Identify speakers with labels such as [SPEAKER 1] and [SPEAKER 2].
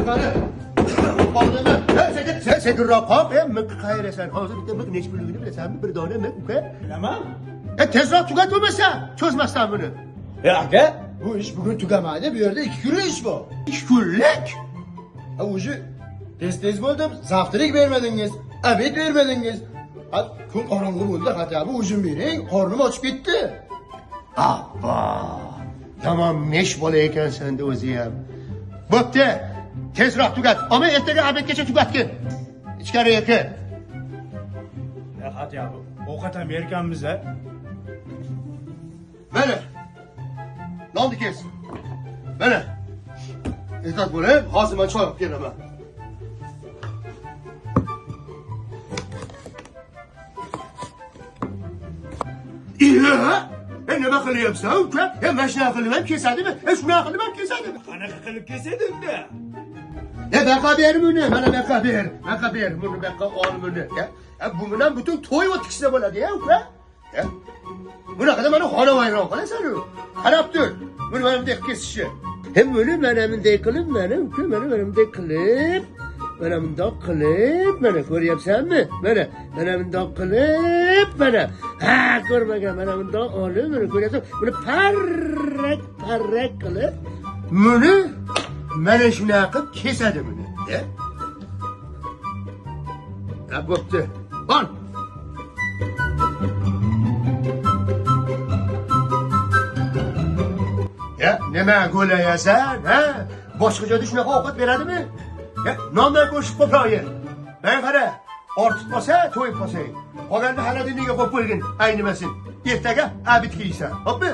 [SPEAKER 1] Qani. Qoldimi? Sen qop, mik qayrasan. Hozir bitta mik nech pulligini bilasanmi? Bir dona mik, uka.
[SPEAKER 2] Bilaman.
[SPEAKER 1] Tezroq tugat bo'lmasa, cho'zmasdan buni.
[SPEAKER 2] Aka, bu ish bugun tugamaydi. Bu yerda 2 kunlik ish bor.
[SPEAKER 1] 2 kunlik?
[SPEAKER 2] O'zi tez bo'ldim. Zavtrak bermadingiz, obed bermadingiz. Kun qorong'i bo'ldi, hatto bu o'zim bering, qornim ochib ketdi.
[SPEAKER 1] Abba. Yomon mesh bola ekansan-da o'zi ham. Bo'pti. Tezroq tugat. Ammo ertaga obedgacha tugatgin. Ichkariga kir.
[SPEAKER 2] Hatto bu ovqat ham berganmiz-a.
[SPEAKER 1] Mana. Nonni kes. Mana. Ehtiyot bo'ling, hozir men choy olib kelaman. Nima qilyapsan, uka? Mana shunaqa qilib ham kesadimi? Shunaqa qilib ham kesadimi?
[SPEAKER 2] Qanaqa qilib kesadingda?
[SPEAKER 1] Baqa ber buni, mana baqa ber. Baqa ber, buni baqa ol buni. Bu bilan butun to'y o'tkazsa bo'ladi-ya, uka. Bunaqada mana xona vayron qilasan-ku. Qarab tur. Buni mana bunday kesishni. Buni mana bunday qilib, mana uka, mana bunday qilib, mana bundoq qilib, mana ko'ryapsanmi? Mana bundoq qilib, mana. Ha, ko'rmagan, mana bundoq olib, mana ko'ryapsan. Buni parrak qilib, buni mana shunaqa qilib kesadi buni. Bo'pti. Ol. Nima go'layasan, ha? Boshqa joyda shunaqa ovqat beradimi? Nondan qo'shib qo'proyi. Men qara, ortib qolsa, to'yib qolsang. Qolganda haladiniga qo'yib qo'ygin, aynimasin. Ertaga abid kiysan. Xo'pmi?